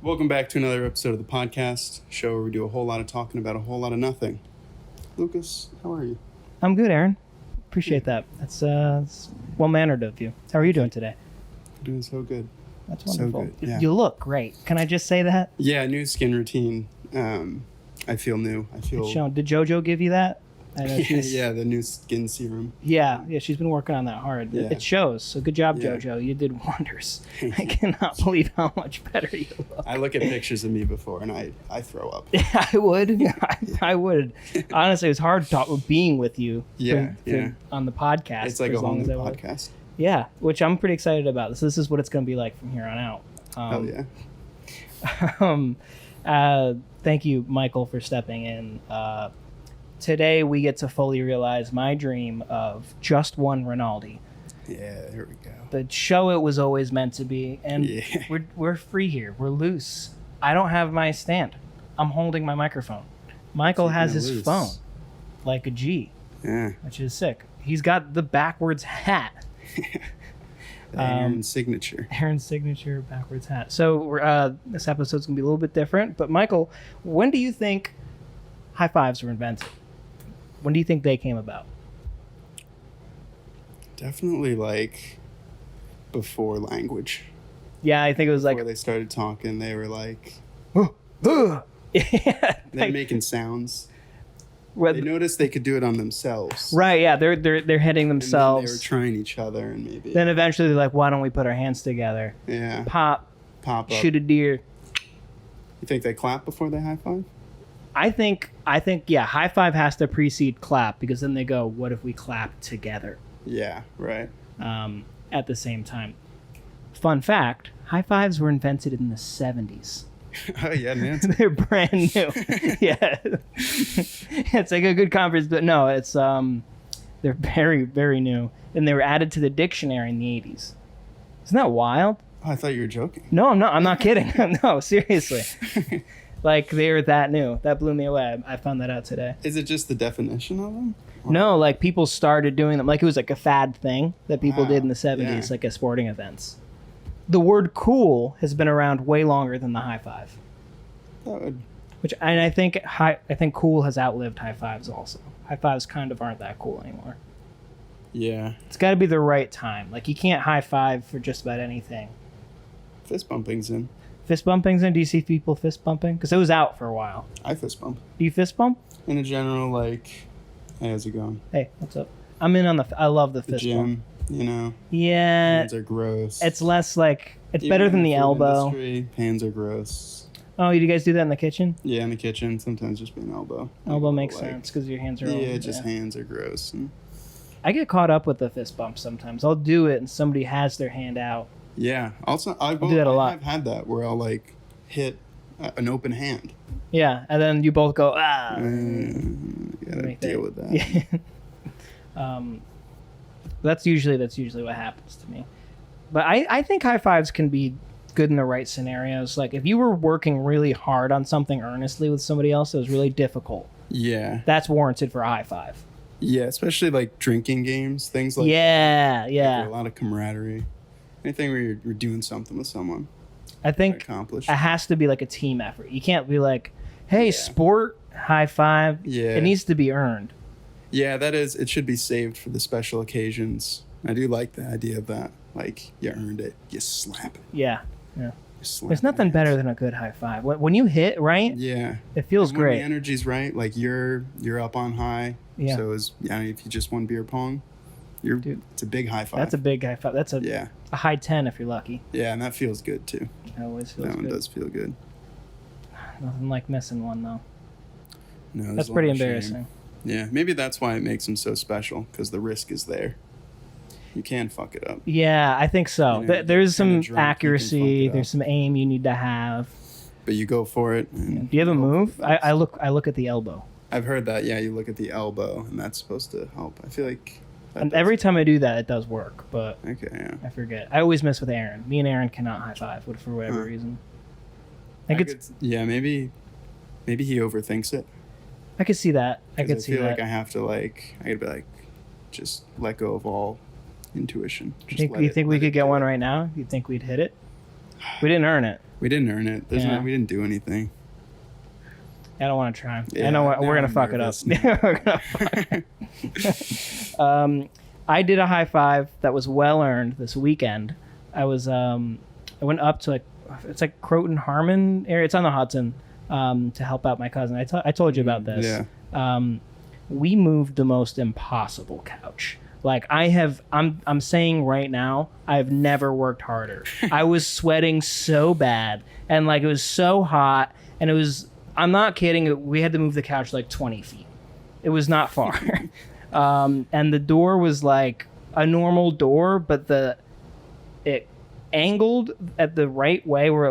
Welcome back to another episode of the podcast show where we do a whole lot of talking about a whole lot of nothing. Lucas, how are you? I'm good, Aaron. Appreciate that. That's well-mannered of you. How are you doing today? Doing so good. That's wonderful. So good, yeah. You look great. Can I just say that? Yeah, new skin routine. I feel new. I feel... Did JoJo give you that? I know yeah, the new skin serum. Yeah, she's been working on that hard. Yeah. It shows. So good job, Yeah. JoJo. You did wonders. I cannot believe how much better you look. I look at pictures of me before and I throw up. Yeah, I would. I would. Honestly, it was hard being with you on the podcast. It's like for a as whole long new as I would. podcast. Yeah, which I'm pretty excited about. So this is what it's going to be like from here on out. Hell yeah. Thank you, Michael, for stepping in. Today we get to fully realize my dream of just one Rinaldi. Yeah, here we go. The show it was always meant to be, and Yeah. we're free here. We're loose. I don't have my stand. I'm holding my microphone. Michael has his loose. phone, like a G, Yeah. which is sick. He's got the backwards hat. Aaron's signature. Aaron's signature backwards hat. So this episode's gonna be a little bit different. But Michael, when do you think high fives were invented? When do you think they came about? Definitely like before language. Yeah, I think it was Before they started talking, they were like yeah, they're like, making sounds. well, They noticed they could do it on themselves. right? Yeah, they're hitting And then themselves. they were trying each other and maybe Then eventually they're like, why don't we put our hands together? yeah, Pop, pop up. shoot a deer. You think they clap before they high five? I think yeah, high five has to precede clap because then they go, what if we clap together Yeah, right. at the same time? Fun fact, high fives were invented in the 70s. Oh yeah, man. They're brand new. Yeah. It's like a good conference, but no, it's they're very, very new. And they were added to the dictionary in the 80s. Isn't that wild? Oh, I thought you were joking. No, I'm not kidding. No, seriously. Like they're that new. That blew me away. I found that out today. Is it just the definition of them? Or- No, like people started doing them. Like it was like a fad thing that people Wow, did in the 70s, yeah. like at sporting events. The word cool has been around way longer than the high five. That would, And I think cool has outlived high fives also. High fives kind of aren't that cool anymore. yeah. It's got to be the right time. Like you can't high five for just about anything. Fist bumping's in. Fist bumping's in. Do you see people fist bumping? Because it was out for a while. I fist bump. Do you fist bump? In a general, like, hey, how's it going? Hey, what's up? I'm in on I love the The fist bump. gym, you know. Yeah, Hands are gross. it's less like it's Even better in than the the food elbow. industry, hands are gross. Oh, you guys do that in the kitchen? Yeah, in the kitchen, sometimes just be an elbow. Elbow makes Like, sense because your hands are. Yeah, just hands are gross. And I get caught up with the fist bump sometimes. I'll do it and somebody has their hand out. yeah, also do that a lot. I've had that where I'll like hit an open hand. Yeah, and then you both go ah. Gotta Make deal that- with that. Yeah. That's usually what happens to me. But I think high fives can be good in the right scenarios. Like if you were working really hard on something earnestly with somebody else that was really difficult, Yeah, that's warranted for a high five. yeah, especially like drinking games, things like Yeah, a yeah. lot of camaraderie. Anything where you're doing something with someone I to think accomplish. it has to be like a team effort. You can't be like, hey, Yeah. sport, high five. Yeah. It needs to be earned. Yeah, that is. It should be saved for the special occasions. I do like the idea of that. Like you earned it, you slap it. Yeah. You slap There's nothing it. better than a good high five. When you hit, right? Yeah, It feels when the great. energy's right. Like you're up on high. Yeah. So if you just won beer pong, Dude. it's a big high five. That's a big high five. That's a yeah, high 10 if you're lucky. yeah, and that feels good too. It always feels That one good. does feel good. Nothing like missing one though. No, there's That's a pretty lot of shame. embarrassing. Yeah, maybe that's why it makes them so special because the risk is there. You can fuck it up. Yeah, I think so. You know, There's kinda some drunk, you can fuck accuracy. it up. There's some aim you need to have. But you go for it. And Do you have a hope for move? the best. I look at the elbow. I've heard that. Yeah, you look at the elbow, and that's supposed to help. I feel like. that And does- every time I do that, it does work, but Okay. Yeah. I forget. I always miss with Aaron. Me and Aaron cannot high five for whatever Huh. reason. I could, yeah, maybe he overthinks it. I could see that. I 'Cause could see feel that. like I have to I gotta be like, just let go of all intuition. Just You think we could get one right now? You think we'd hit it? We didn't earn it. We didn't earn it. Yeah. We didn't do anything. I don't want to try. Yeah, I know now we're gonna I'm fuck it up. nervous now. We're gonna fuck. I did a high five that was well earned this weekend. I went up to it's like Croton Harmon area. It's on the Hudson, to help out my cousin. I told you about this. Yeah. We moved the most impossible couch. Like I'm saying right now, I've never worked harder. I was sweating so bad, and like it was so hot, and it was. I'm not kidding. We had to move the couch like 20 feet. It was not far. And the door was like a normal door, but it angled at the right way where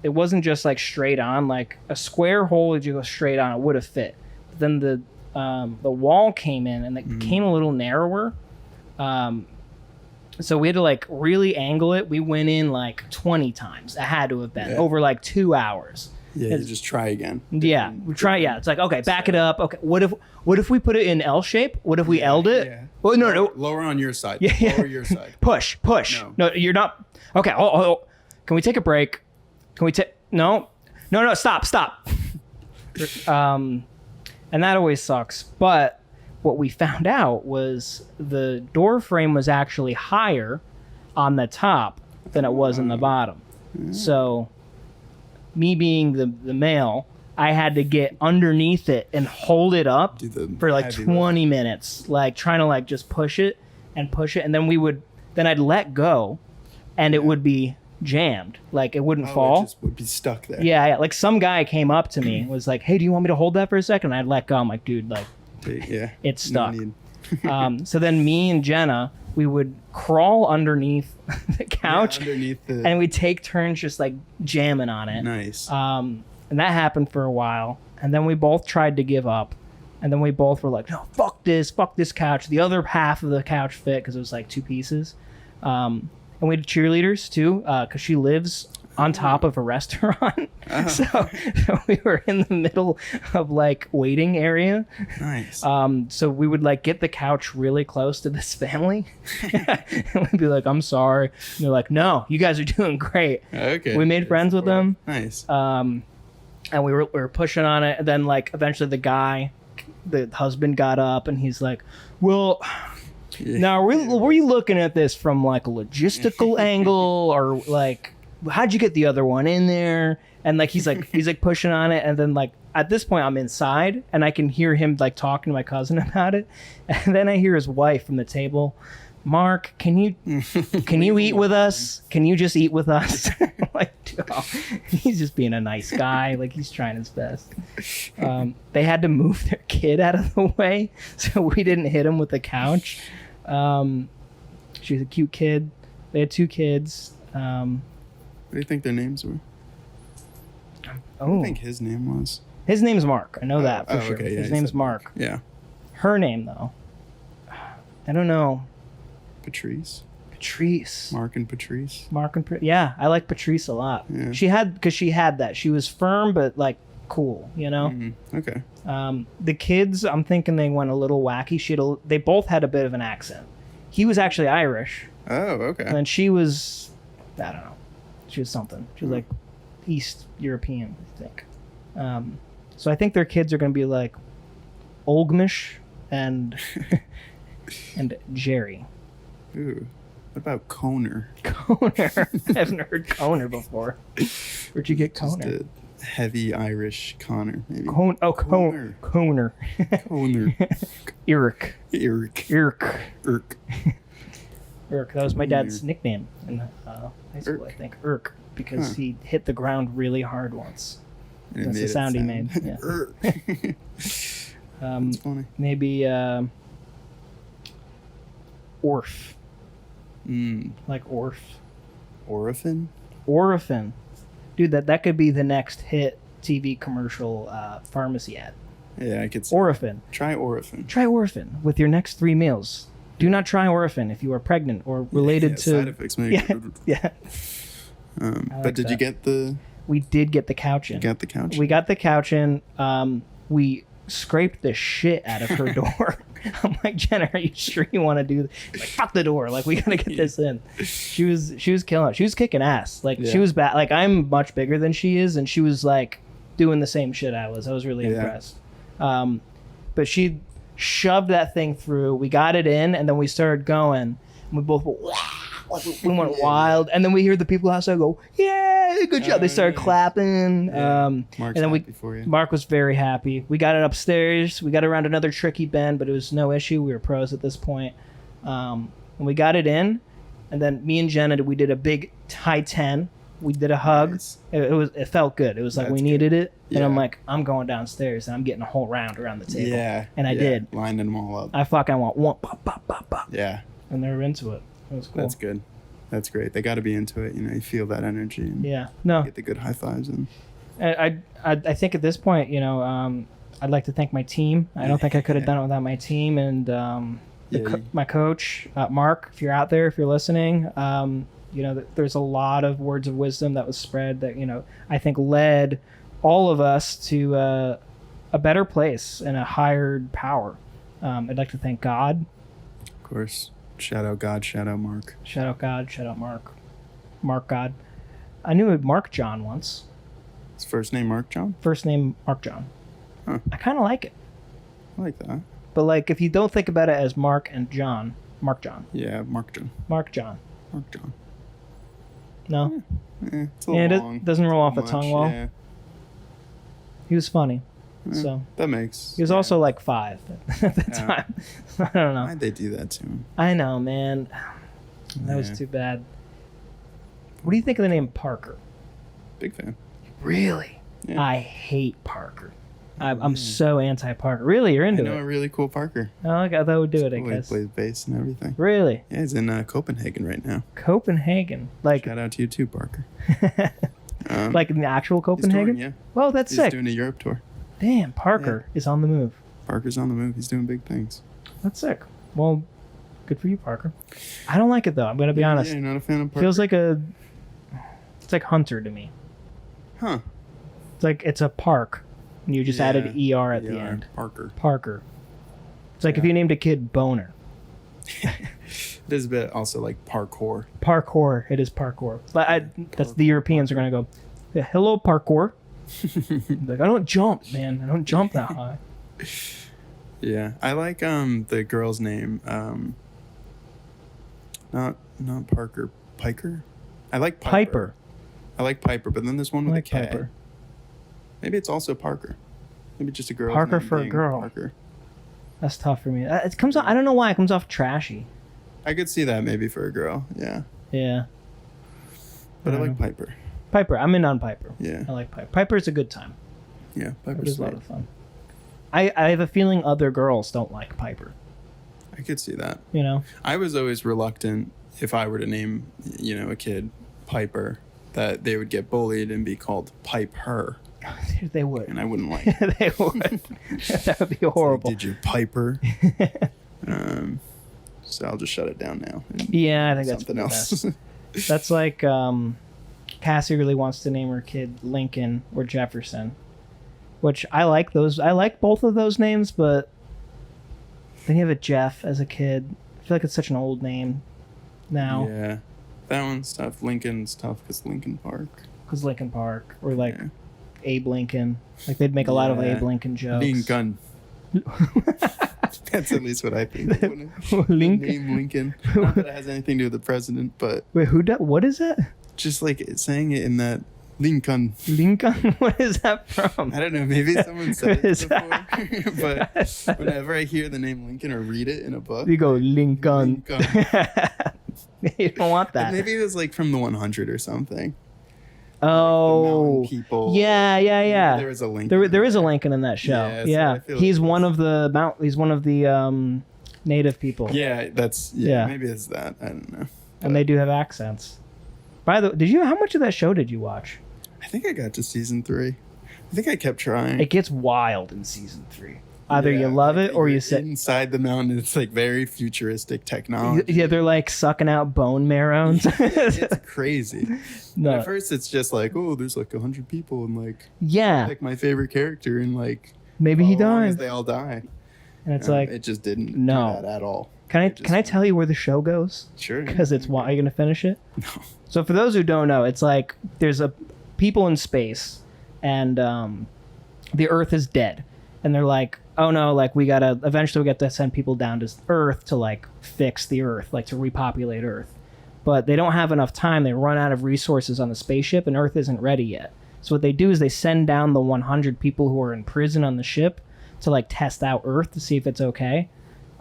it wasn't just like straight on, like a square hole. If you go straight on, it would have fit. But then the wall came in and it became a little narrower. So we had to like really angle it. We went in like 20 times. It had to have been over like 2 hours. Yeah, you just try again. Yeah, we try. Yeah, it's like, okay, back it up. Okay, what if we put it in L shape? What if we L'd it? Yeah. Well, no. Lower on your side. Yeah. Lower your side. Push. No, you're not. Okay. Oh, can we take a break? Can we take? No. Stop. And that always sucks. But what we found out was the door frame was actually higher on the top than it was in the bottom. So, me being the male, I had to get underneath it and hold it up for like 20 minutes, like trying to like just push it, and then I'd let go, and it would be jammed, like it wouldn't fall. It just would be stuck there. Yeah. Like some guy came up to me and was like, "Hey, do you want me to hold that for a second?" And I'd let go. I'm like, "Dude, like, it's stuck." So then me and Jenna, we would crawl underneath the couch, and we'd take turns just like jamming on it. Nice. And that happened for a while, and then we both tried to give up, and then we both were like, "No, fuck this couch." The other half of the couch fit because it was like two pieces. And we had cheerleaders too, because she lives on top of a restaurant. So we were in the middle of like waiting area. Nice. So we would like get the couch really close to this family and we'd be like, "I'm sorry." And they're like, "No, you guys are doing great." Okay. We made friends with them. Nice. And we were pushing on it, and then like eventually the husband got up and he's like, "Well, now were you looking at this from like a logistical angle, or like how'd you get the other one in there?" And like he's like pushing on it, and then like at this point I'm inside and I can hear him like talking to my cousin about it, and then I hear his wife from the table, "Mark, can you eat with us? Can you just eat with us?" I'm like, oh, he's just being a nice guy, like he's trying his best. They had to move their kid out of the way so we didn't hit him with the couch. She was a cute kid. They had two kids. What do you think their names were? Oh, What do you think his name was? His name's Mark. I know that for sure. Okay, yeah, his name's Mark. Yeah. Her name though, I don't know. Patrice. Mark and Patrice. Yeah, I like Patrice a lot. Yeah. She had that. She was firm but like cool, you know. Mm-hmm. Okay. The kids, I'm thinking they went a little wacky. They both had a bit of an accent. He was actually Irish. Oh, okay. And she was, I don't know. She was something. She was like East European, I think. So I think their kids are going to be like Olgmish and Jerry. Ooh. What about Coner? Coner. I haven't heard Coner before. Where'd you get Coner? Just a heavy Irish Connor, maybe. Coner. Coner. Eric. Irk. That was my dad's nickname in high school, I think. Irk, because he hit the ground really hard once. That's the sound he made. Yeah. That's funny. Maybe Orf. Like Orf. Orphan. Dude, that could be the next hit TV commercial pharmacy ad. Yeah, I could see. Orphan. Try Orphan. Try Orphan with your next 3 meals. Do not try Orphan if you are pregnant or related to side effects. Maybe. Yeah. But did you get the? We did get the couch in. You got the couch. We got the couch in. We scraped the shit out of her door. I'm like, Jenna, are you sure you want to do this? Like, fuck the door. Like, we gotta get this in. She was killing it. She was kicking ass. Like, she was bad. Like, I'm much bigger than she is, and she was like doing the same shit I was. I was really impressed. But she shoved that thing through. We got it in, and then we started going. And we both went, like, we went wild. And then we hear the people outside go, yeah, good job. They started clapping. Mark's and then happy for you. Mark was very happy. We got it upstairs. We got around another tricky bend, but it was no issue. We were pros at this point. And we got it in. And then me and Jenna, we did a big high 10. We did a hug. Nice. It felt good. It was like we needed it. And Yeah. I'm like, I'm going downstairs and I'm getting a whole round around the table. Yeah. And I did. Lining them all up. I fucking want one, pop, pop, pop, pop. Yeah. And they were into it. It was cool. That's good. That's great. They got to be into it. You know, you feel that energy. And Yeah. No. Get the good high fives. And I think at this point, you know, I'd like to thank my team. I don't think I could have done it without my team and my coach, Mark. If you're out there, if you're listening, you know, there's a lot of words of wisdom that was spread that, you know, I think led all of us to a better place and a higher power. I'd like to thank God. of course, shout out God, shout out Mark. Shout out God. Shout out Mark. Mark God. I knew a Mark John once. His first name Mark John? First name Mark John. Huh. I kind of like it. I like that. But like, if you don't think about it as Mark and John, Mark John. Yeah, Mark John. Mark John. Mark John. No? It's a little long. It doesn't roll off the Much, tongue well. Yeah. He was funny. Yeah, So that makes. he was also like 5 at the time. I don't know. Why'd they do that to him? I know, man. That was Yeah. too bad. What do you think of the name Parker? Big fan. Really? Yeah. I hate Parker. I'm so anti-Parker. Really? You're I into know it? a really cool Parker. Oh, okay, that would do it, I He guess. plays bass and everything. Really? Yeah, he's in Copenhagen right now. Copenhagen. Like, Shout out to you too, Parker. like in the actual He's Copenhagen? touring, yeah. Well, that's He's sick. doing a Europe tour. Damn, Parker is on the move. Parker's on the move. He's doing big things. That's sick. Well, good for you, Parker. I don't like it though. I'm gonna be honest. Yeah, you're not a fan of Parker? Feels like it's like Hunter to me. Huh. It's like it's a park, and you just added ER at the ER, end. Parker. It's like if you named a kid Boner. It is a bit also like parkour. Parkour. It is parkour. But that's the Europeans are gonna go. Yeah, hello, parkour. Like, I don't jump, man. I don't jump that high. Yeah, I like the girl's name. Not Parker. Piker. I like Piper. I like Piper, but then there's one I with like a K. Piper. Maybe it's also Parker. Maybe just a girl. Parker for a girl. Parker. That's tough for me. It comes off. I don't know why it comes off trashy. I could see that maybe for a girl. Yeah, Yeah. but I like know. Piper. Piper. I'm in on Piper. Yeah. I like Piper. Piper's a good time. Yeah, It Piper's is a lot sweet. of fun. I have a feeling other girls don't like Piper. I could see that. You know? I was always reluctant if I were to name, a kid Piper, that they would get bullied and be called Pipe Her, They would. and I wouldn't like it. They would. That would be horrible. Did you Piper? So I'll just shut it down now. and Yeah, I think that's something the else. best. That's like Cassie really wants to name her kid Lincoln or Jefferson, which I like those. I like both of those names, but then you have a Jeff as a kid. I feel like it's such an old name now. Yeah, that one's tough. Lincoln's tough because Lincoln Park. Because Lincoln Park or like Yeah. Abe Lincoln. Like they'd make a lot of Yeah. Abe Lincoln jokes. Lincoln. That's at least what I think. Wouldn't it? Lincoln. Name Lincoln. Not that it has anything to do with the president, but Wait, what is that? just like saying it in that Lincoln. Lincoln? What is that from? I don't know. Maybe someone said it Is before, but whenever I hear the name Lincoln or read it in a book, You go Lincoln. Lincoln. You don't want that. Maybe it was like from the 100 or something. Oh, Mountain people. yeah. There was a Lincoln. There is a Lincoln in that show. Yeah, so Yeah, I feel he's like one of the He's one of the native people. Yeah, that's Yeah. Maybe it's that. I don't know. And they do have accents. By the way, how much of that show did you watch? I think I got to season 3. I think I kept trying. It gets wild in season 3. Either you Yeah, love like it or you you're say, inside the mountain. It's like very futuristic technology. yeah, they're like sucking out bone marrow. It's crazy. No. At first, it's just like, oh, there's like 100 people, and like Yeah, pick my favorite character, and like maybe he as long as died. they all die. And it's like, it just didn't no. do that at all. Can I tell you where the show goes? Sure. Because it's why. Are you gonna finish it? No. So for those who don't know, it's like there's people in space, and the Earth is dead, and they're like, oh no, like we got to send people down to Earth to like fix the Earth, like to repopulate Earth, but they don't have enough time. They run out of resources on the spaceship, and Earth isn't ready yet. So what they do is they send down the 100 people who are in prison on the ship to like test out Earth to see if it's okay,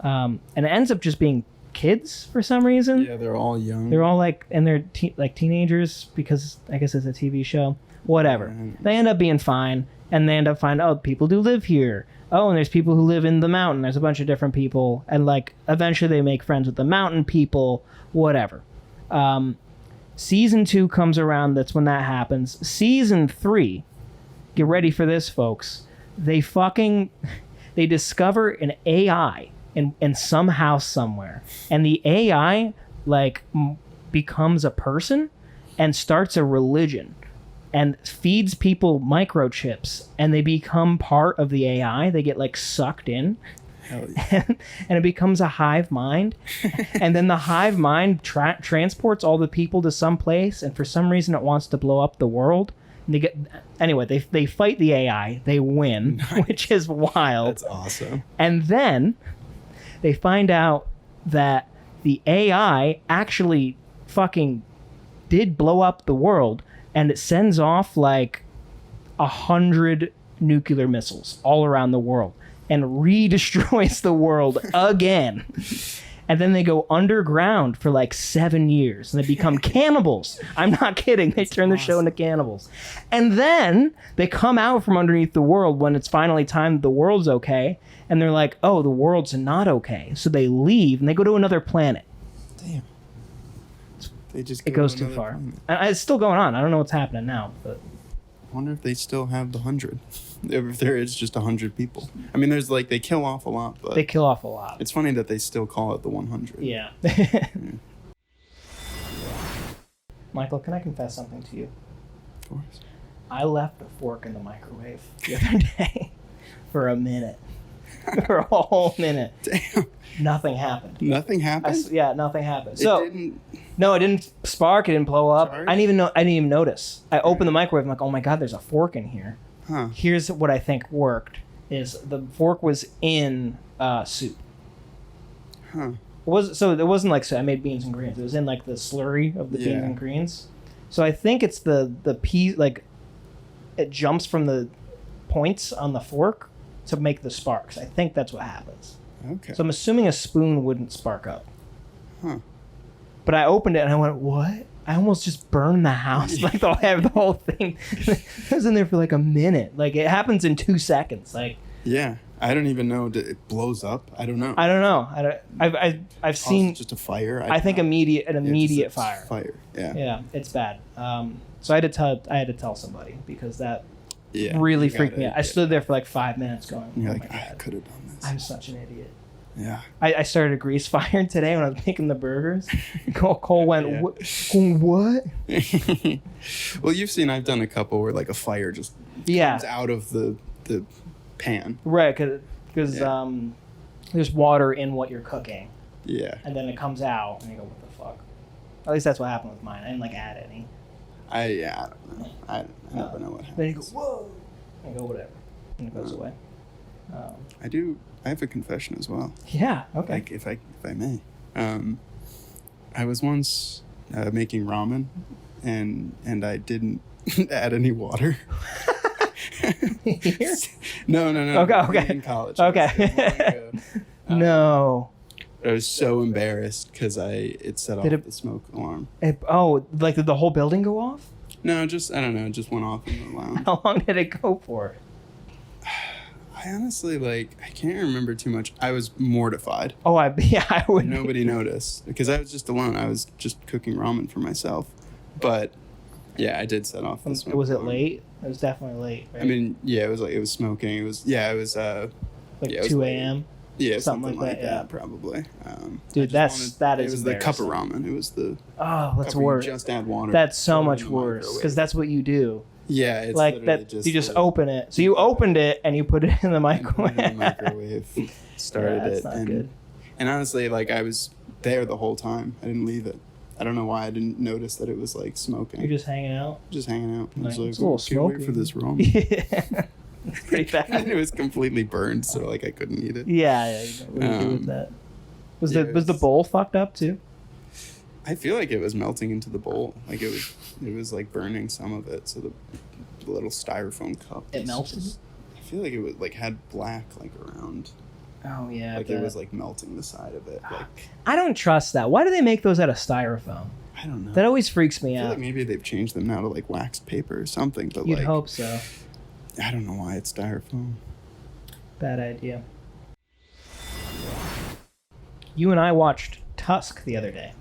and it ends up just being kids for some reason. Yeah, they're all young. They're all like, and they're like teenagers because I guess it's a TV show. Whatever. Yeah. They end up being fine, and they end up finding, oh, people do live here. Oh, and there's people who live in the mountain. There's a bunch of different people, and like eventually they make friends with the mountain people. Whatever. Season 2 comes around. That's when that happens. Season 3. Get ready for this, folks. They discover an AI in some house somewhere, and the AI like becomes a person and starts a religion and feeds people microchips, and they become part of the AI. They get like sucked in. Hell yeah. And it becomes a hive mind, and then the hive mind transports all the people to some place, and for some reason it wants to blow up the world. And they fight the AI, they win. Nice. Which is wild. That's awesome. And then they find out that the AI actually fucking did blow up the world, and it sends off like 100 nuclear missiles all around the world and re-destroys the world again. And then they go underground for like 7 years, and they become cannibals. I'm not kidding. They turn the show into cannibals. And then they come out from underneath the world when it's finally time that the world's okay, and they're like, oh, the world's not okay. So they leave, and they go to another planet. Damn. It goes too far. And it's still going on. I don't know what's happening now, but I wonder if they still have the 100. If there is just 100 people. I mean, there's like, they kill off a lot, but they kill off a lot. it's funny that they still call it the 100. Yeah. Michael, can I confess something to you? Of course. I left a fork in the microwave the other day for a minute. For a whole minute. Damn. Nothing happened. Nothing happened? Nothing happened. So it didn't... No, it didn't spark. It didn't blow up. Sorry? I didn't even notice. I opened the microwave. I'm like, oh my god, there's a fork in here. Huh. Here's what I think worked: is the fork was in soup. Huh. It wasn't like, so I made beans and greens. It was in like the slurry of the beans and greens. So I think it's the pea, like it jumps from the points on the fork to make the sparks. I think that's what happens. Okay. So I'm assuming a spoon wouldn't spark up. Huh. But I opened it and I went, what? I almost just burned the house. Like the whole thing. I was in there for like a minute. Like it happens in 2 seconds. Like Yeah. I don't even know. It blows up? I don't know. I don't know. I've seen It's just a fire? I think an immediate fire. Fire. Yeah. Yeah, it's bad. So I had to tell somebody because that Yeah. really freaked me out. I stood there for like 5 minutes going, You're oh like, my I God, could have done this. I'm such an idiot. Yeah. I started a grease fire today when I was making the burgers. Cole went, Yeah. what? Well, you've seen I've done a couple where like a fire just comes out of the pan. Right, because there's water in what you're cooking. Yeah. And then it comes out, and you go, what the fuck? At least that's what happened with mine. I didn't like add any. I don't know. I never know what happens. Then you go, whoa! And I go, whatever. And it goes away. I have a confession as well. Yeah, okay. Like, if I may. I was once making ramen, and I didn't add any water. Here? No. Okay. In college. Okay. No. I was so embarrassed because it set off the smoke alarm. Did the whole building go off? No, just, I don't know, it just went off in the lounge. How long did it go for? I honestly, I can't remember too much. I was mortified. Oh, I would. Nobody noticed because I was just alone. I was just cooking ramen for myself. But yeah, I did set off the smoke. Was it alarm. late? It was definitely late, right? I mean, yeah, it was smoking. It was 2 a.m. Yeah, something like that. Yeah, probably. Dude, that is. It was the cup of ramen. It was the. Oh, that's cup where worse. you just add water. That's so throw it much in the worse microwave. because that's what you do. Yeah, it's like literally that. You just open it. So you opened it and you put it in the microwave. In the microwave. Started yeah, that's it. not good. And honestly, like I was there the whole time. I didn't leave it. I don't know why I didn't notice that it was like smoking. You're just hanging out. Just hanging out. I was like, it's a little can't wait smoky. for this ramen. Yeah, it's pretty bad. And it was completely burned, so like I couldn't eat it. Yeah, what do you do with that? Was yeah, was the bowl fucked up too? I feel like it was melting into the bowl. Like it was like burning some of it. So the little styrofoam cup. It melted. I feel like it was like had black like around. Oh yeah. Like it was like melting the side of it. Like I don't trust that. Why do they make those out of styrofoam? I don't know. That always freaks me I feel out. like maybe they've changed them now to like waxed paper or something. But You'd like hope so. I don't know why it's styrofoam. Bad idea. You and I watched Tusk the other day.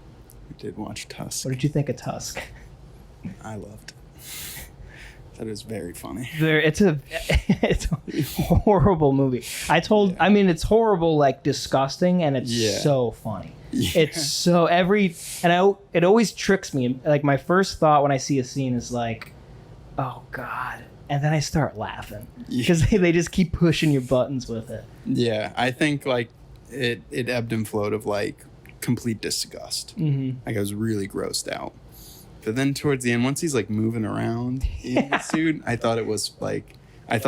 We did watch Tusk. What did you think of Tusk? I loved it. That is very funny. It's a horrible movie. I mean, it's horrible, like disgusting, and it's so funny. Yeah. It's so it always tricks me. Like my first thought when I see a scene is like, oh God. And then I start laughing because they just keep pushing your buttons with it. Yeah. I think like it ebbed and flowed of like complete disgust. Mm-hmm. Like I was really grossed out. But then towards the end, once he's like moving around in the suit, I thought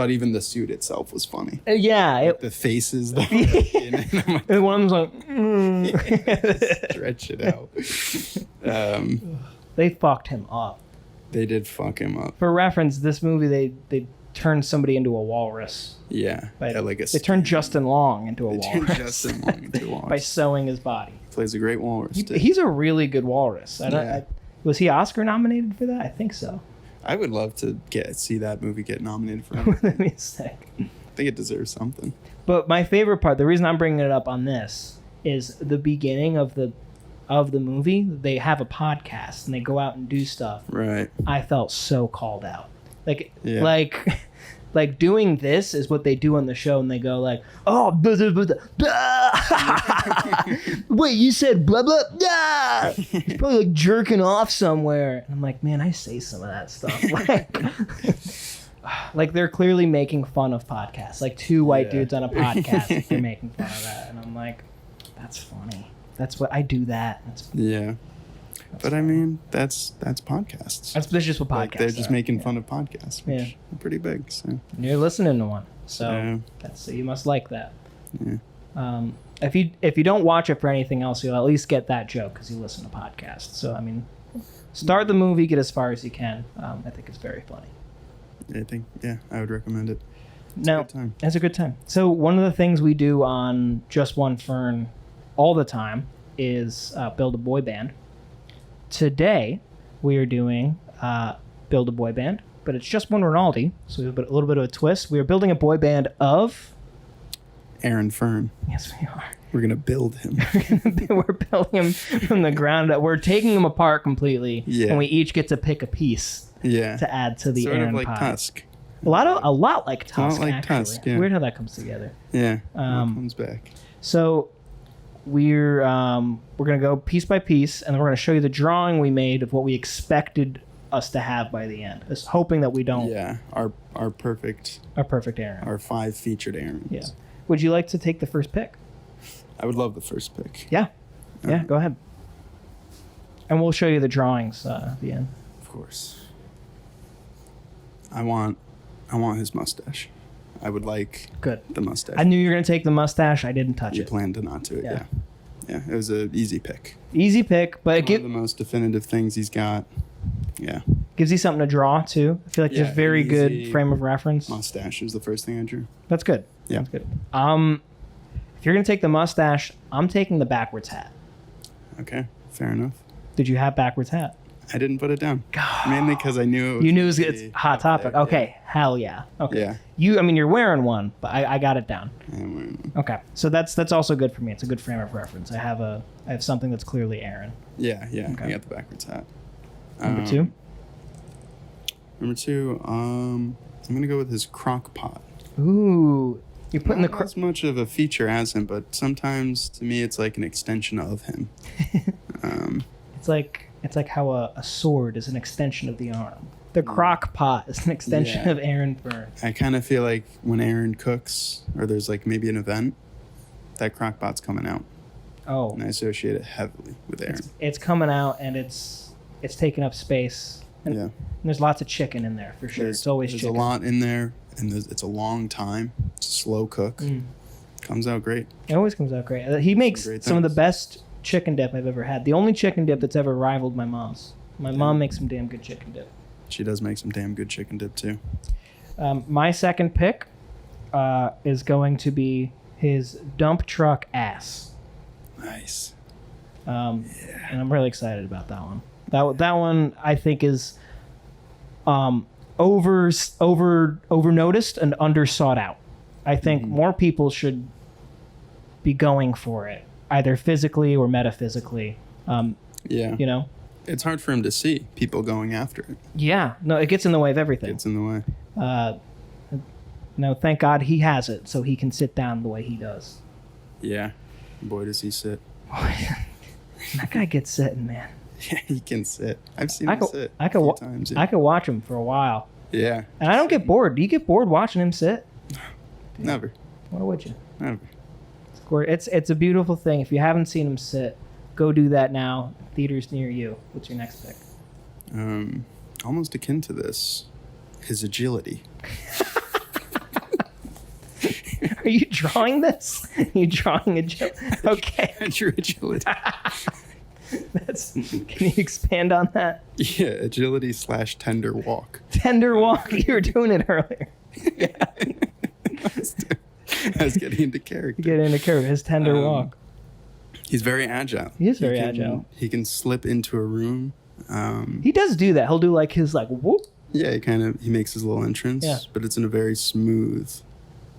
even the suit itself was funny. Yeah. Like the faces that were in it. I'm like, and one's like, stretch it out. They fucked him up. They did fuck him up. For reference, this movie, they turned somebody into a walrus. Yeah. They turned Justin Long into a walrus. Turned Justin Long into a walrus. By sewing his body. Plays a great walrus. He's a really good walrus. Was he Oscar nominated for that? I think so. I would love to see that movie get nominated for anything. That'd be sick. I think it deserves something. But my favorite part, the reason I'm bringing it up on this, is the beginning of the movie. They have a podcast and they go out and do stuff. Right. I felt so called out. Like doing this is what they do on the show, and they go like, "Oh, blah, blah, blah, blah. Wait, you said blah blah blah." He's probably like jerking off somewhere. And I'm like, man, I say some of that stuff. Like they're clearly making fun of podcasts. Like two white dudes on a podcast, they're making fun of that, and I'm like, that's funny. That's what I do. That. But I mean, that's podcasts. That's just what podcasts like, they're just making fun of podcasts, which are pretty big. So you're listening to one, so you must like that. Yeah. If you don't watch it for anything else, you'll at least get that joke because you listen to podcasts. So I mean, start the movie, get as far as you can. I think it's very funny. I would recommend it. It's a good time. So one of the things we do on JustOneFern all the time is build a boy band. Today, we are doing Build a Boy Band, but it's just one Rinaldi, so we have a little bit of a twist. We are building a boy band of... Aaron Fern. Yes, we are. We're going to build him. We're building him from the ground up. We're taking him apart completely, and we each get to pick a piece to add to the sort Aaron of like pie. Tusk. A lot like Tusk, A lot like actually. Tusk, yeah. Weird how that comes together. Yeah, comes back. So... We're gonna go piece by piece, and then we're gonna show you the drawing we made of what we expected us to have by the end. Just hoping that we don't. Yeah, our perfect Aaron. Our 5 featured Aarons. Yeah. Would you like to take the first pick? I would love the first pick. Yeah. Yeah. Go ahead. And we'll show you the drawings at the end. Of course. I want his mustache. I would like the mustache. I knew you were going to take the mustache. I didn't touch it. You planned to not do it, yeah. It was an easy pick. Easy pick, but one of the most definitive things he's got. Yeah. Gives you something to draw, too. I feel like just very good frame of reference. Mustache was the first thing I drew. That's good. Yeah. That's good. If you're going to take the mustache, I'm taking the backwards hat. Okay, fair enough. Did you have backwards hat? I didn't put it down. Mainly because I knew it was it's a hot topic. There. Okay, hell yeah. Okay. Yeah. You're wearing one, but I got it down. I am wearing one. Okay, so that's also good for me. It's a good frame of reference. I have something that's clearly Aaron. Yeah. Okay. I got the backwards hat. Number two. Number two, I'm gonna go with his crock pot. Ooh, you're putting Not as much of a feature as him, but sometimes to me it's like an extension of him. It's like how a sword is an extension of the arm. The crock pot is an extension Yeah. of Aaron Fern. I kind of feel like when Aaron cooks, or there's like maybe an event, that crock pot's coming out. Oh, And I associate it heavily with Aaron. it's coming out and it's taking up space. And, Yeah. and there's lots of chicken in there for sure. It's always there's chicken. a lot in there, and it's a long time. It's a slow cook. Comes out great. It always comes out great. He makes great some of the things. best chicken dip I've ever had. The only chicken dip that's ever rivaled my mom's. My mom makes some damn good chicken dip. She does make some damn good chicken dip too. My second pick is going to be his dump truck ass. Nice. And I'm really excited about that one. That one I think is over noticed and under sought out. I think more people should be going for it, either physically or metaphysically. Yeah. You know? It's hard for him to see people going after it. Yeah. No, it gets in the way of everything. It's in the way. No, thank God he has it, so he can sit down the way he does. Yeah. Boy, does he sit. That guy gets sitting, man. Yeah, he can sit. I've seen him sit I a could few times. Yeah. I could watch him for a while, Yeah. and I don't get bored. Do you get bored watching him sit? Never. Why would you? Never. It's a beautiful thing. If you haven't seen him sit, go do that now. Theaters near you. What's your next pick? Almost akin to this, his agility. Are you drawing this? Are you drawing Okay. I drew agility. Can you expand on that? Yeah, agility / tender walk. Tender walk. You were doing it earlier. I was getting into character. Get into character. His tender walk. He's very agile. He is very agile. He can slip into a room. He does do that. He'll do like his whoop. Yeah, he makes his little entrance, Yeah. but it's in a very smooth.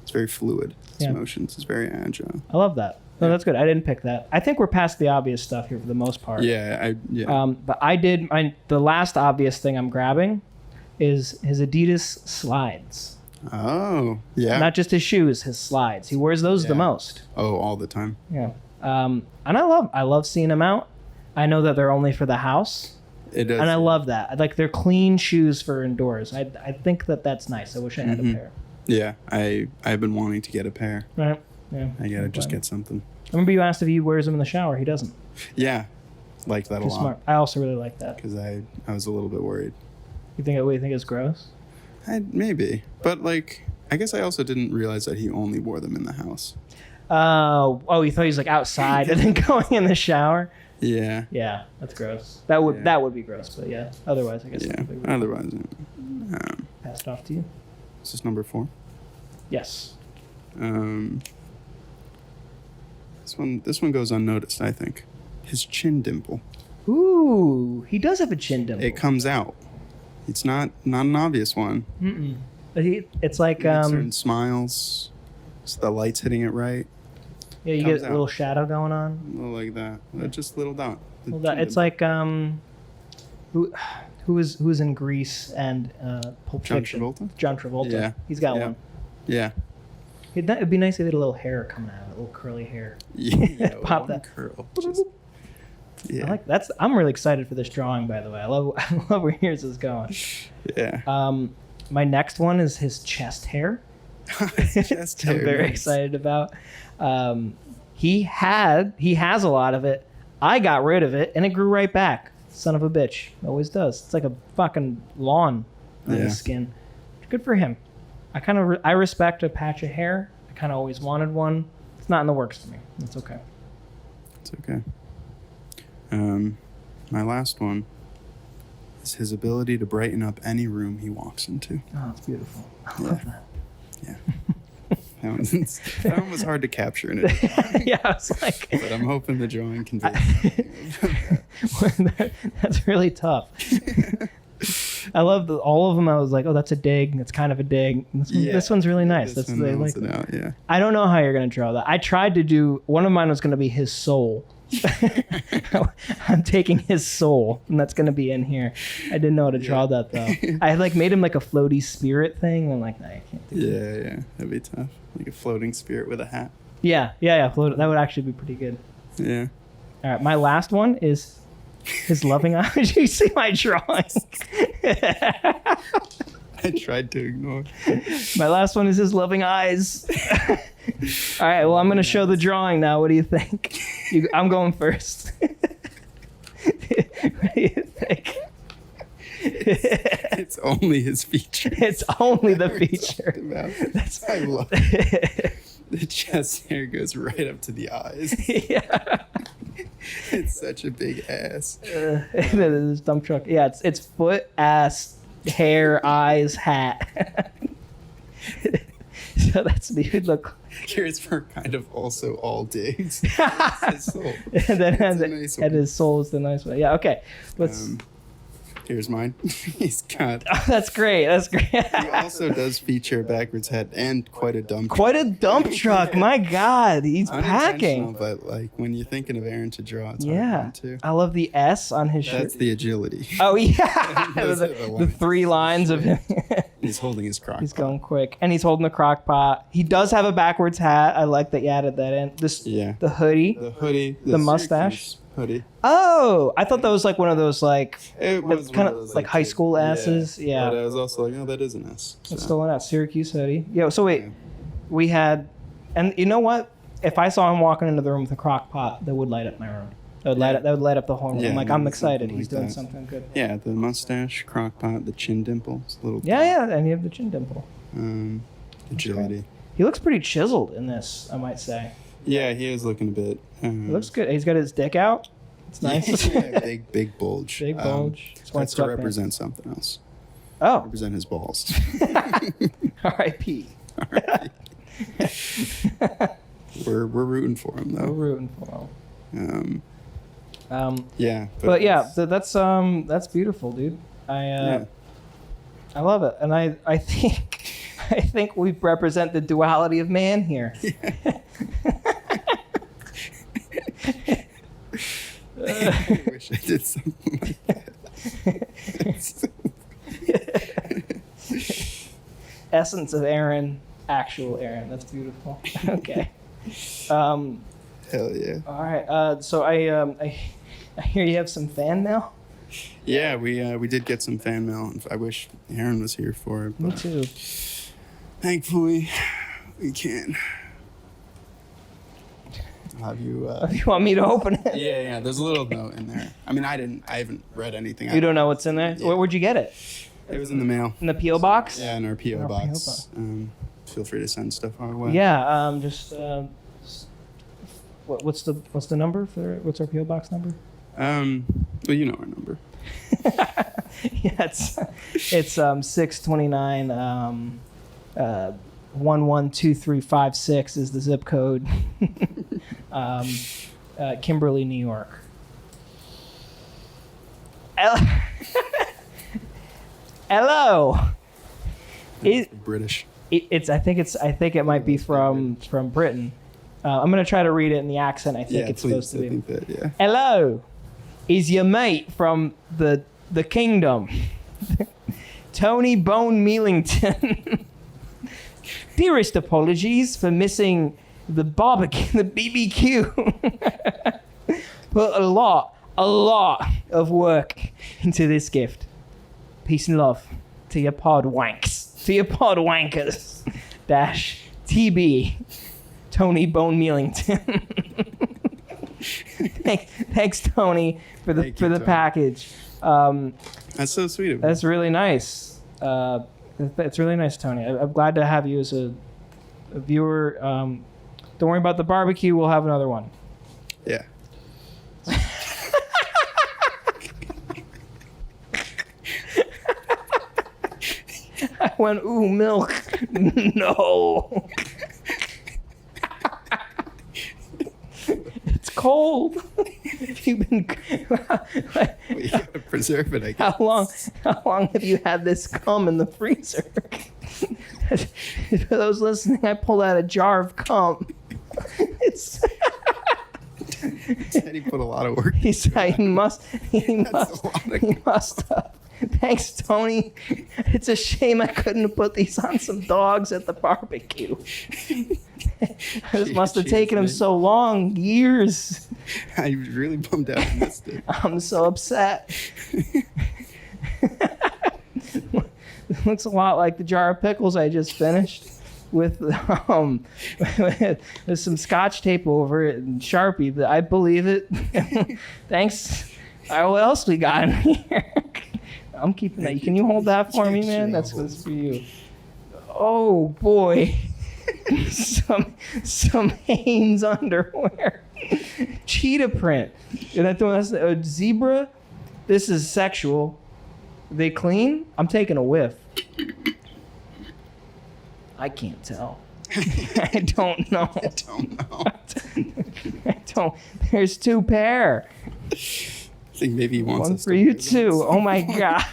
It's very fluid. His Yeah. motions. It's very agile. I love that. No, that's good. I didn't pick that. I think we're past the obvious stuff here for the most part. Yeah, But I did. The last obvious thing I'm grabbing is his Adidas slides. Oh, yeah. Not just his shoes, his slides. He wears those the most. Oh, all the time. Yeah. And I love seeing them out. I know that they're only for the house. It does. And I love that. Like, they're clean shoes for indoors. I think that's nice. I wish I had a pair. Yeah, I've been wanting to get a pair. Right. Yeah. I gotta just get something. I remember you asked if he wears them in the shower. He doesn't. Yeah, liked that a Too lot. smart. I also really like that. Because I was a little bit worried. You think it's gross? Maybe, but like I guess I also didn't realize that he only wore them in the house. Oh, you thought he was like outside and then going in the shower? Yeah. Yeah, that's gross. That would be gross, but yeah. Otherwise, I guess. Yeah. It's a big deal. Otherwise, Passed off to you. is this number 4? Yes. This one goes unnoticed. I think his chin dimple. Ooh, he does have a chin dimple. It comes out. It's not an obvious one. Mm-mm. But it's like Certain smiles. So the light's hitting it right. yeah, you comes get a out. little shadow going on. A little like that. Just a little dot. The Well, chin it's dimple. like who's in Grease and Pulp John Fiction? Travolta? John Travolta. Yeah. He's got Yeah. one. Yeah. It'd be nice if he had a little hair coming out of it, a little curly hair. Yeah. Pop one that. curl. Just, yeah. I like that's. I'm really excited for this drawing. By the way, I love where yours is going. Yeah. My next one is his chest hair. Chest hair, I'm very nice. excited about. He has a lot of it. I got rid of it, and it grew right back. Son of a bitch, always does. It's like a fucking lawn on Yeah. his skin. Good for him. I respect a patch of hair. I kind of always wanted one. It's not in the works for me. It's okay. It's okay. My last one is his ability to brighten up any room he walks into. Oh, it's beautiful. I love that. Yeah. That one was hard to capture in it, Yeah, I was like, but I'm hoping the drawing can do that's really tough. I love all of them. I was like, oh, that's a dig. It's kind of a dig. This one's really nice. This one they melts like it out, yeah. I don't know how you're going to draw that. I tried to do one of mine was going to be his soul. I'm taking his soul, and that's going to be in here. I didn't know how to draw that though. I made him like a floaty spirit thing. And I'm like, no, I can't do that. Yeah, that'd be tough. Like a floating spirit with a hat. Yeah. Float. That would actually be pretty good. Yeah. All right, my last one is His loving eyes. Did you see my drawing? I tried to ignore. My last one is his loving eyes. All right, well, I'm going to show the drawing now. What do you think? I'm going first. What do you think? It's only his feature. It's only the feature. I love it. The chest hair goes right up to the eyes. Yeah. It's such a big ass. This dump truck. Yeah, it's foot, ass, hair, eyes, hat. So that's the look. Yours were kind of also all digs. His soul. And then Nice and his soul is the nice one. Yeah, okay. Let's. Here's mine. He's got. Oh, that's great. That's great. He also does feature a backwards head and quite a dump. Quite a dump truck. My God, he's packing. But like when you're thinking of Aaron to draw, it's Yeah, hard to. I love the S on his shirt. That's the agility. Oh yeah, Those are the 3 lines of him. He's holding his crock. He's going quick, and he's holding the crock pot. He does have a backwards hat. I like that you added that in. The hoodie. The hoodie. The mustache. Syracuse hoodie. Oh, I thought that was like one of those like It was kind one of like high school asses. Yeah. But I was also like, oh, that is an S. It's still in that Syracuse hoodie. Yeah. So wait, we had, and you know what? If I saw him walking into the room with a crock pot, that would light up my room. That would light up the whole room. Yeah, I'm excited. something He's like doing that. something good. Yeah, the mustache, crock pot, the chin dimple. It's a little. Yeah, and you have the chin dimple. Agility. He looks pretty chiseled in this, I might say. Yeah, he is looking a bit. He looks good. He's got his dick out. It's nice. Yeah, big bulge. Big bulge. That's to represent something else. Oh. Represent his balls. R.I.P. We're rooting for him though. We're rooting for him. Yeah. But yeah, that's beautiful, dude. I love it, and I think we represent the duality of man here. I wish I did something like that. Essence of Aaron, actual Aaron. That's beautiful. Okay. Hell yeah. All right. So I hear you have some fan mail. Yeah, we did get some fan mail. I wish Aaron was here for it. Me But too. thankfully, we can. I'll have you. You want me to open it? Yeah. There's a little note in there. I mean, I haven't read anything. You don't know what's in there? Yeah. Where'd you get it? It was in the mail. In the P.O. box? Yeah, in our P.O. Our box. P.O. Feel free to send stuff our way. Yeah. What's the number for what's our P.O. box number? Well, you know our number. Yeah, it's 629 112356 is the zip code. Kimberly, New York. Hello. British. I think it might be from Britain. I'm gonna try to read it in the accent I think it's supposed to be. I think that, yeah. Hello, is your mate from the kingdom, Tony Bone Mealington. Dearest apologies for missing the barbecue, the BBQ. Put a lot of work into this gift. Peace and love to your pod wankers. Dash TB. Tony Bone Mealington. Thanks, Tony, for the Tony. package. That's so sweet of you. That's really nice. It's really nice, Tony. I'm glad to have you as a viewer. Don't worry about the barbecue. We'll have another one. Yeah. I went, ooh, milk. No. It's cold. You've been. Well, you gotta preserve it, I guess. How long have you had this cum in the freezer? For those listening, I pulled out a jar of cum. It's. He put a lot of work. He must have. Thanks, Tony. It's a shame I couldn't have put these on some dogs at the barbecue. This must have taken him so long, years. I was really bummed out I missed it. I'm so upset. It looks a lot like the jar of pickles I just finished with with some scotch tape over it and Sharpie, but I believe it. Thanks. All right, what else we got in here? I'm keeping that. Can you hold that for me, man? That's for you. Oh boy. some Hanes underwear. Cheetah print. That's a zebra. This is sexual. They clean? I'm taking a whiff. I can't tell. I don't know. I don't know. I don't. There's 2 pair. I think maybe he wants One us for to you wear too. those. Oh my god.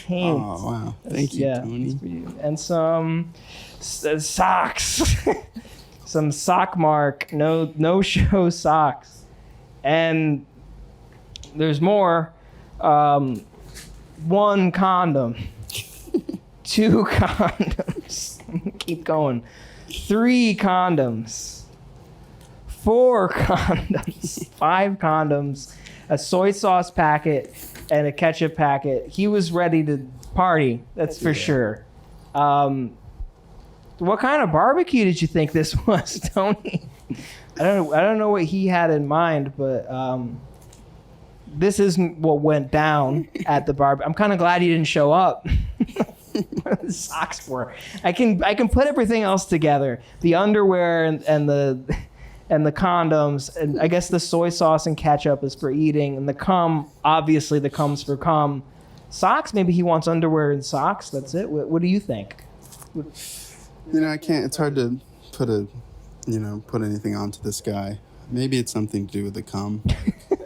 Hanes. Oh wow! Thank you, Tony. that's for you. And some socks. Some sock mark. No show socks. And there's more. 1 condom. 2 condoms. Keep going. 3 condoms. 4 condoms. 5 condoms. A soy sauce packet and a ketchup packet. He was ready to party. That's for sure. What kind of barbecue did you think this was, Tony? I don't know what he had in mind, but this isn't what went down at the barbecue. I'm kind of glad he didn't show up. What are the socks for? I can put everything else together. The underwear and the condoms, and I guess the soy sauce and ketchup is for eating, and the cum, obviously the cum's for cum. Socks, maybe he wants underwear and socks. That's it. What do you think? I can't. It's hard to put anything onto this guy. Maybe it's something to do with the cum.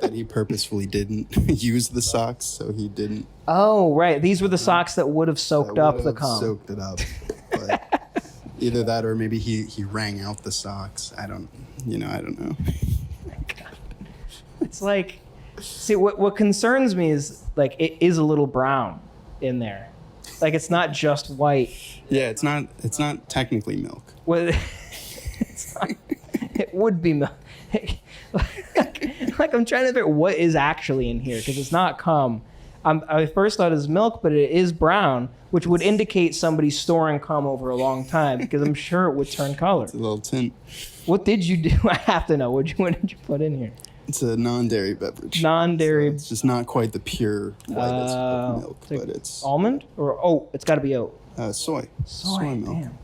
That he purposefully didn't use the socks, so he didn't. Oh, right. These were the socks that would have soaked up the cum. Soaked it up. But either that or maybe he rang out the socks. I don't know. It's like, see, what concerns me is, like, it is a little brown in there. Like, it's not just white. Yeah, it's not technically milk. Well, it's not, it would be milk. Like, I'm trying to figure out what is actually in here, because it's not cum. I first thought it was milk, but it is brown, which would indicate somebody's storing cum over a long time, because I'm sure it would turn color. It's a little tint. What did you do? I have to know. What did you put in here? It's a non-dairy beverage. Non-dairy. So it's just not quite the pure white of milk, but it's almond or oat. It's got to be oat. Soy. Soy milk. Damn.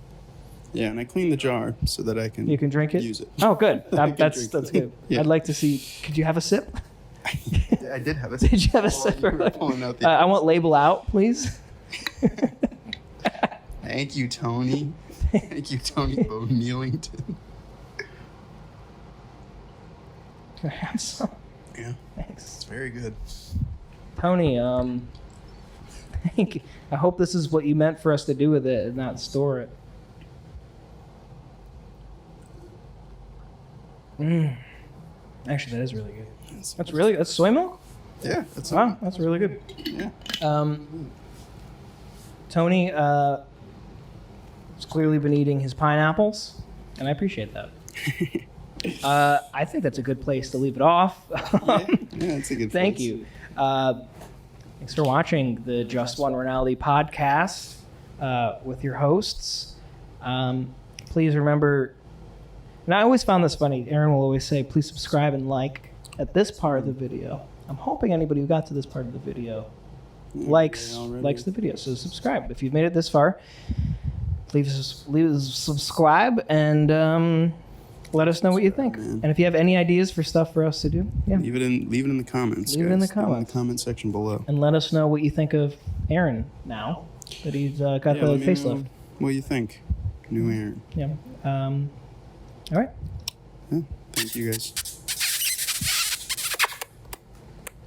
Yeah, and I cleaned the jar so that I can. You can drink it. Use it. Oh, good. That's drink it. good. Yeah. I'd like to see. Could you have a sip? I did have a. Did you have a sip? I want label out, please. Thank you, Tony. Thank you, Tony O'Neillington. Can I have some? Yeah, Thanks. it's very good. Tony, thank you. I hope this is what you meant for us to do with it and not store it. Actually, that is really good. That's soy milk? Yeah, that's Wow, that's really good. Yeah. Tony has clearly been eating his pineapples, and I appreciate that. I think that's a good place to leave it off. Yeah, it's a good Thank place. you. Thanks for watching the Just One Rinaldi podcast with your hosts. Please remember, and I always found this funny, Aaron will always say, please subscribe and like at this part of the video. I'm hoping anybody who got to this part of the video likes the video. So subscribe. If you've made it this far, please subscribe and let us know what you think. Man. And if you have any ideas for stuff for us to do, Leave it in the comments. Leave it in the guys. Leave it in comments. the comment section below. and let us know what you think of Aaron now that he's got the let me know facelift. What you think? New Aaron. Yeah. All right. Yeah. Thank you guys.